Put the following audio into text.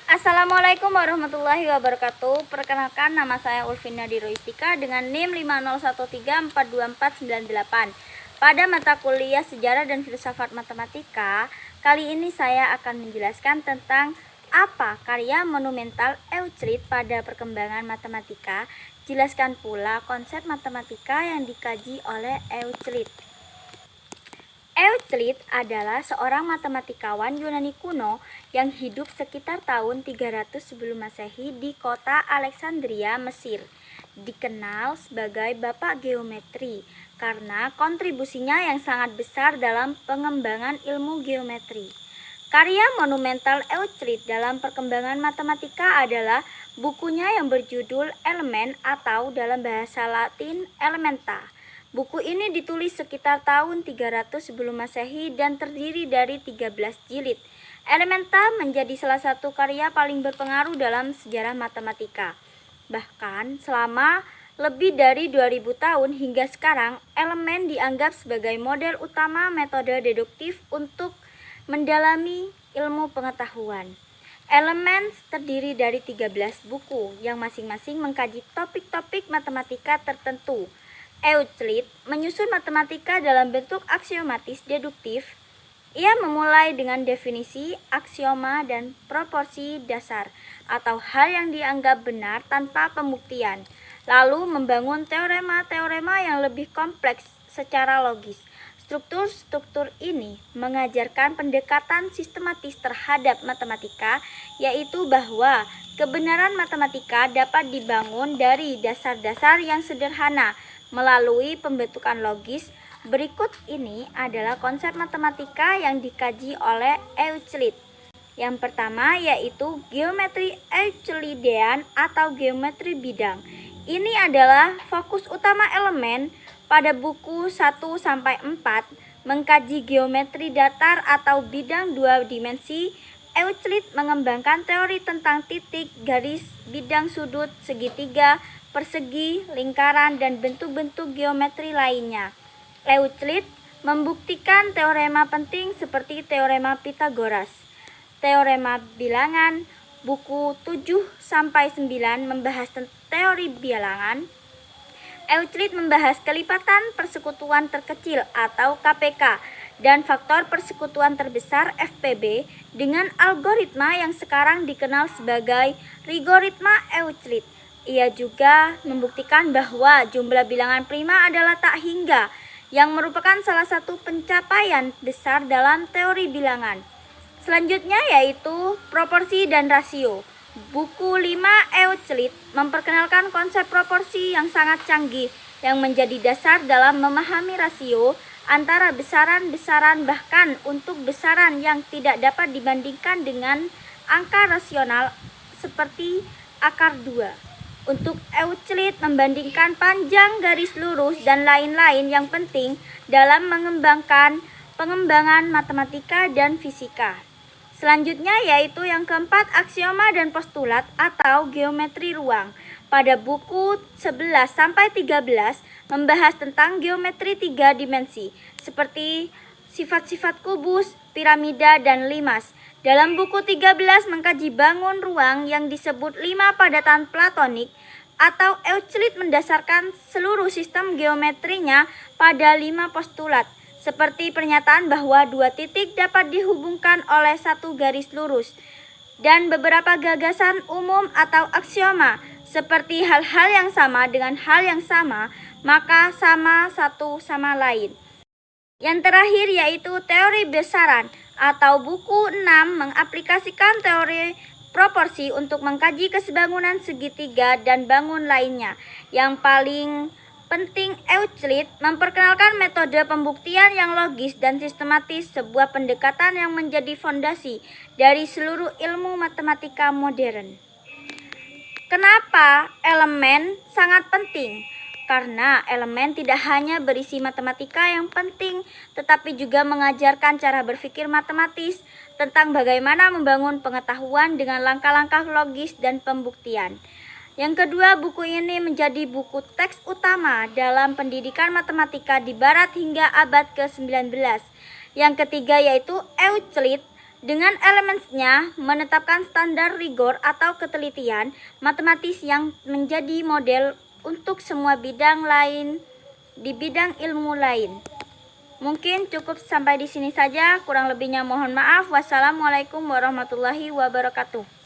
Assalamualaikum warahmatullahi wabarakatuh. Perkenalkan, nama saya Ulfina Diroistika dengan NIM 501342498. Pada mata kuliah Sejarah dan Filsafat Matematika, kali ini saya akan menjelaskan tentang apa karya monumental Euclid pada perkembangan matematika. Jelaskan pula konsep matematika yang dikaji oleh Euclid. Euclid adalah seorang matematikawan Yunani kuno yang hidup sekitar tahun 300 sebelum Masehi di kota Alexandria, Mesir. Dikenal sebagai Bapak Geometri karena kontribusinya yang sangat besar dalam pengembangan ilmu geometri. Karya monumental Euclid dalam perkembangan matematika adalah bukunya yang berjudul Elemen atau dalam bahasa Latin Elementa. Buku ini ditulis sekitar tahun 300 sebelum Masehi dan terdiri dari 13 jilid. Elementa menjadi salah satu karya paling berpengaruh dalam sejarah matematika. Bahkan selama lebih dari 2000 tahun hingga sekarang, elemen dianggap sebagai model utama metode deduktif untuk mendalami ilmu pengetahuan. Elemen terdiri dari 13 buku yang masing-masing mengkaji topik-topik matematika tertentu. Euclid menyusun matematika dalam bentuk aksiomatis deduktif. Ia memulai dengan definisi, aksioma, dan proporsi dasar atau hal yang dianggap benar tanpa pembuktian, lalu membangun teorema-teorema yang lebih kompleks secara logis. Struktur-struktur ini mengajarkan pendekatan sistematis terhadap matematika, yaitu bahwa kebenaran matematika dapat dibangun dari dasar-dasar yang sederhana melalui pembentukan logis. Berikut ini adalah konsep matematika yang dikaji oleh Euclid. Yang pertama yaitu geometri Euclidean atau geometri bidang. Ini adalah fokus utama elemen pada buku 1-4 mengkaji geometri datar atau bidang dua dimensi. Euclid mengembangkan teori tentang titik, garis, bidang sudut, segitiga, persegi, lingkaran, dan bentuk-bentuk geometri lainnya. Euclid membuktikan teorema penting seperti teorema Pythagoras. Teorema bilangan, buku 7-9 membahas teori bilangan. Euclid membahas kelipatan persekutuan terkecil atau KPK dan faktor persekutuan terbesar FPB dengan algoritma yang sekarang dikenal sebagai rigoritma Euclid. Ia juga membuktikan bahwa jumlah bilangan prima adalah tak hingga, yang merupakan salah satu pencapaian besar dalam teori bilangan. Selanjutnya yaitu proporsi dan rasio. Buku 5 Euclid memperkenalkan konsep proporsi yang sangat canggih yang menjadi dasar dalam memahami rasio antara besaran-besaran, bahkan untuk besaran yang tidak dapat dibandingkan dengan angka rasional seperti akar 2. Untuk Euclid membandingkan panjang garis lurus dan lain-lain yang penting dalam mengembangkan pengembangan matematika dan fisika. Selanjutnya yaitu yang keempat, aksioma dan postulat atau geometri ruang. Pada buku 11-13 membahas tentang geometri 3 dimensi seperti sifat-sifat kubus, piramida, dan limas. Dalam buku 13 mengkaji bangun ruang yang disebut 5 padatan platonik atau Euclid mendasarkan seluruh sistem geometrinya pada 5 postulat, seperti pernyataan bahwa dua titik dapat dihubungkan oleh satu garis lurus, dan beberapa gagasan umum atau aksioma, seperti hal-hal yang sama dengan hal yang sama, maka sama satu sama lain. Yang terakhir yaitu teori besaran atau buku 6 mengaplikasikan teori proporsi untuk mengkaji kesebangunan segitiga dan bangun lainnya. Yang paling penting, Euclid memperkenalkan metode pembuktian yang logis dan sistematis, sebuah pendekatan yang menjadi fondasi dari seluruh ilmu matematika modern. Kenapa elemen sangat penting? Karena elemen tidak hanya berisi matematika yang penting, tetapi juga mengajarkan cara berpikir matematis tentang bagaimana membangun pengetahuan dengan langkah-langkah logis dan pembuktian. Yang kedua, buku ini menjadi buku teks utama dalam pendidikan matematika di Barat hingga abad ke-19. Yang ketiga yaitu Euclid Dengan elemennya menetapkan standar rigor atau ketelitian matematis yang menjadi model untuk semua bidang lain di bidang ilmu lain. Mungkin cukup sampai di sini saja, kurang lebihnya mohon maaf. Wassalamualaikum warahmatullahi wabarakatuh.